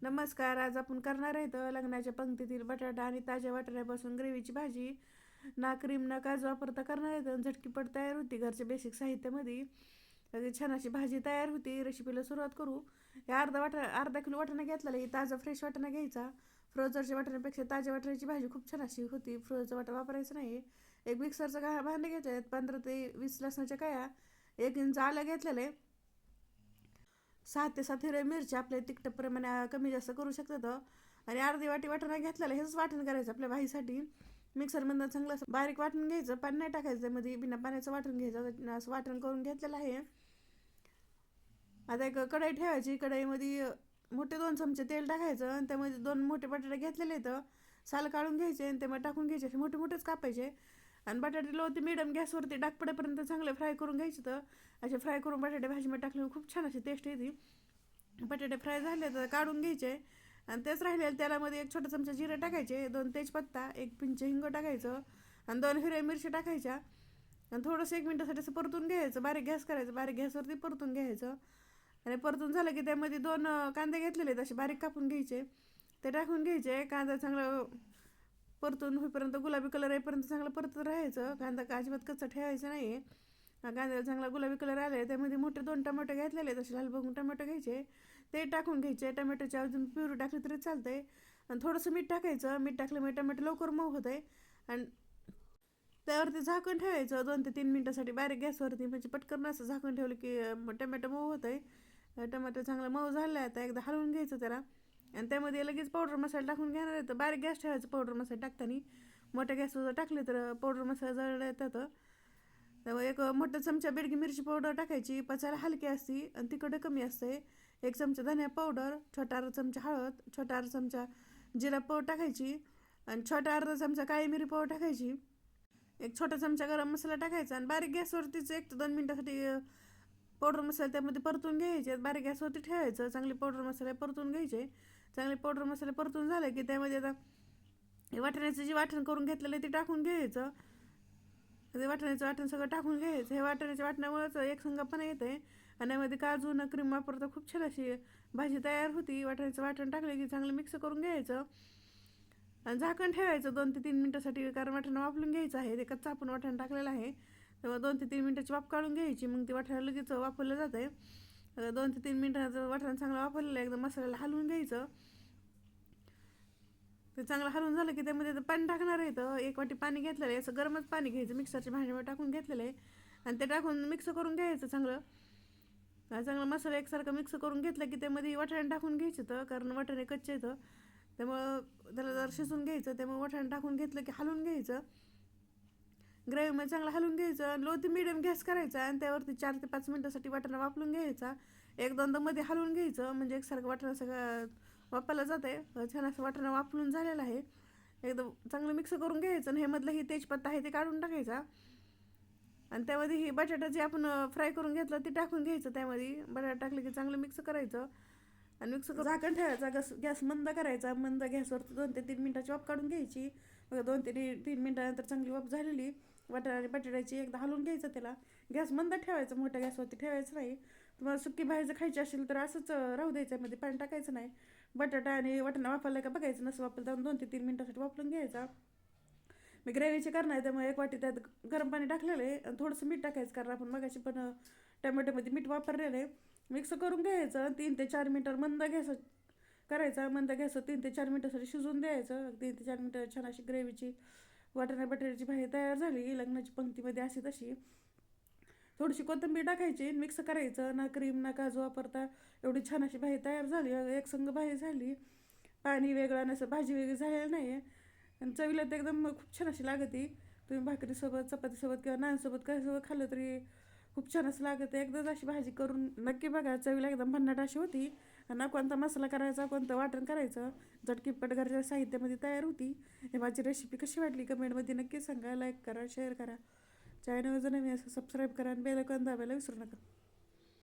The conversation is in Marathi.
नमस्कार. आज आपण करणार आहेत लग्नाच्या पंक्तीतील बटाटा आणि ताज्या वाटाण्यापासून ग्रेव्हीची भाजी. ना क्रीम ना काजू वापरता करणार आहेत आणि झटकीपट तयार होती घरच्या बेसिक साहित्यामध्ये. अगदी छान अशी भाजी तयार होती. रेसिपीला सुरुवात करू. हे अर्धा किलो वाटाणा घेतलेला. हे ताजा फ्रेश वाटाणा घ्यायचा. फ्रोजरच्या वाटाण्यापेक्षा ताज्या वाटाण्याची भाजी खूप छान अशी होती. फ्रोजरचा वाटा वापरायचा नाही. एक मिक्सरचा भांडे घेतले, 15 ते 20 लसणाच्या काया, 1 इंच आलं घेतलेलं आहे, 6 ते 7 हिरव्या मिरच्या आपल्या तिखटप्रमाणे कमी जास्त करू शकतात. आणि अर्धी वाटी वाटण घेतलेलं, हेच वाटण करायचं आपल्या भाजीसाठी. मिक्सरमधनं चांगलं असं बारीक वाटून घ्यायचं, पाणी नाही टाकायचं त्यामध्ये, बिना पाण्याचं वाटून घ्यायचं. असं वाटण करून घेतलेलं आहे. आता एक कढई ठेवायची. कढईमध्ये मोठे 2 चमचे तेल टाकायचं आणि त्यामध्ये 2 मोठे बटाटे घेतलेले आहेत, साल काढून घ्यायचे आणि त्यामध्ये टाकून घ्यायचे. असे मोठे मोठेच कापायचे आणि बटाटे लो ते मिडियम गॅसवरती डाग पडेपर्यंत चांगले फ्राय करून घ्यायचे. तर असे फ्राय करून बटाटे भाजीमध्ये टाकल्यावर खूप छान अशी टेस्ट येते. बटाटे फ्राय झाले तर काढून घ्यायचे आणि तेच राहिलेलं त्यालामध्ये 1 छोटा चमचा जिरे टाकायचे, 2 तेजपत्ता, 1 पिंच हिंग टाकायचं आणि 2 हिरव्या मिरची टाकायच्या आणि थोडंसं 1 मिनटासाठी असं परतून घ्यायचं. बारीक गॅस करायचं, बारीक गॅसवरती परतून घ्यायचं. आणि परतून झालं की त्यामध्ये 2 कांदे घेतलेले आहेत, असे बारीक कापून घ्यायचे, ते टाकून घ्यायचे. कांदा चांगला परतून होईपर्यंत, गुलाबी कलर येईपर्यंत चांगलं परतत राहायचं. कांदा अजिबात कच्चा ठेवायचा नाही. कांद्याला चांगला गुलाबी कलर आले, त्यामध्ये मोठे 2 टमाटे घेतलेले, तसे लाल बघून टमाटे घ्यायचे, ते टाकून घ्यायचे. टमॅटोची अजून प्युरी टाकली तरी चालते. आणि थोडंसं मीठ टाकायचं. मीठ टाकल्यामुळे टमॅटो लवकर मऊ होत आहे. आणि त्यावरती झाकण ठेवायचं 2 ते 3 मिनटासाठी बारीक गॅसवरती, म्हणजे पटकन असं झाकण ठेवलं की टमॅटो मऊ होत आहे. टमाटर चांगलं मऊ झालं आहे. आता एकदा हलवून घ्यायचं त्याला आणि त्यामध्ये लगेच पावडर मसाला टाकून घेणार आहे. तर बारीक गॅस ठेवायचं पावडर मसाला टाकताना. मोठ्या गॅसवर टाकले तर पावडर मसाला जळला येतात. त्यामुळे 1 मोठा चमचा बेडगी मिरची पावडर टाकायची, पचायला हलकी असते आणि तिखट कमी असते. 1 चमचा धनिया पावडर, छोटा अर्धा चमचा हळद, छोटा अर्धा चमचा जिरा पावडर टाकायची आणि छोटा अर्धा चमचा काळी मिरी पावडर टाकायची. 1 छोटा चमचा गरम मसाला टाकायचा आणि बारीक गॅसवरतीच 1 ते 2 मिनटासाठी पावडर मसाला त्यामध्ये परतून घ्यायचे. बारीक गॅसवरती ठेवायचं. चांगले पावडर मसाले परतून घ्यायचे. चांगले पावडर मसाले परतून झाले की त्यामध्ये आता वाटण्याचं जे वाटण करून घेतलेलं आहे ते टाकून घ्यायचं. ते वाटण्याचं वाटण सगळं टाकून घ्यायचं. हे वाटण्याच्या वाटणामुळेच एक संगपणा येते आणि यामध्ये काजू न क्रीम वापरता खूप छान अशी भाजी तयार होती. वाटण्याचं वाटण टाकलं की चांगलं मिक्स करून घ्यायचं आणि झाकण ठेवायचं 2 ते 3 मिनटासाठी, कारण वाटण वाफलून घ्यायचं आहे. ते कच्चा आपण वाटण टाकलेलं आहे, तेव्हा 2 ते 3 मिनटाची वाफ काढून घ्यायची. मग ते वाटण लगेच वापरलं जातं आहे. 2 ते 3 मिनटाचं वाटण चांगलं वापरलेलं आहे. एकदम मसाल्याला हलवून घ्यायचं. ते चांगलं हलवून झालं की त्यामध्ये पाणी टाकणार आहे. तर 1 वाटी पाणी घेतलेलं आहे, असं गरमच पाणी घ्यायचं, मिक्सरच्या भांड्यावर टाकून घेतलेलं आहे आणि ते टाकून मिक्स करून घ्यायचं चांगलं. चांगला मसाला एकसारखं मिक्स करून घेतलं की त्यामध्ये वाटाणे टाकून घ्यायचं. तर कारण वाटाणे कच्चे येतं, त्यामुळं त्याला जर शिजून घ्यायचं. त्यामुळे वाटाणे टाकून घेतलं की हलवून घ्यायचं. ग्रेव्हीमध्ये चांगलं हलवून घ्यायचं. लो ते मिडियम गॅस करायचा आणि त्यावरती 4 ते 5 मिनटासाठी वाटाणा वाफलून घ्यायचा. 1-2मध्ये हलवून घ्यायचं, म्हणजे एकसारखं वाटाणा सगळं वापरलं जातं आहे. छान असं वाटाणा वाफलून झालेलं आहे. एकदम चांगलं मिक्स करून घ्यायचं आणि हे मधलं ही तेजपत्ता आहे ते काढून टाकायचा आणि त्यामध्ये ही बटाटा जे आपण फ्राय करून घेतलं ते टाकून घ्यायचं. त्यामध्ये बटाटा टाकलं की चांगलं मिक्स करायचं आणि मिक्स करून झाकण ठेवायचा. गॅस मंद करायचा. मंद गॅसवरती 2 ते 3 मिनटाची वाफ काढून घ्यायची. बघा 2 ते 3 मिनटानंतर चांगली वाफ झालेली. वाटाणा आणि बटाट्याची एकदा हलवून घ्यायचं. त्याला गॅस मंद ठेवायचा, मोठ्या गॅसवरती ठेवायचं नाही. तुम्हाला सुकी भाजी खायची असेल तर असंच राहू द्यायचं, मध्ये पाणी टाकायचं नाही. बटाटा आणि वाटाणा वापरला का बघायचं, नसं वापरलं तर 2 ते 3 मिनटासाठी वापरून घ्यायचा. मी ग्रेव्हीचे करणार आहे त्यामुळे 1 वाटी त्यात गरम पाणी टाकलेलं आहे आणि थोडंसं मीठ टाकायचं, कारण आपण मगाशी पण टमॅटोमध्ये मीठ वापरलेलं आहे. मिक्स करून घ्यायचं. 3 ते 4 मिनटं मंद गॅस करायचा. मंद गॅसवर 3 ते 4 मिनटासाठी शिजवून द्यायचं. 3 ते 4 मिनटं छान अशी ग्रेव्हीची वाटाणा बटाट्याची भाजी तयार झाली. लग्नाची पंक्तीमध्ये अशी तशी थोडीशी कोथिंबीर टाकायची, मिक्स करायचं. ना क्रीम ना काजू वापरता एवढी छान अशी भाजी तयार झाली. एक संग भाजी झाली, पाणी वेगळं नसं, भाजी वेगळी झालेली नाही आहे आणि चवीला तर एकदम खूप छान अशी लागते. तुम्ही भाकरीसोबत, चपातीसोबत किंवा नानसोबत कसं खाल्लं तरी खूप छान असं लागतं. एकदाच अशी भाजी करून नक्की बघा. चवीला एकदम भन्नाट अशी होती. ना कोणता मसाला करायचा, कोणतं वाटण करायचं, झटकीपट घरच्या साहित्यामध्ये तयार होती. हे माझी रेसिपी कशी वाटली कमेंटमध्ये नक्की सांगा. लाईक करा, शेअर करा. चॅनल जर नवीन असं सबस्क्राईब करा आणि बेल आयकॉन दाबायला विसरू नका.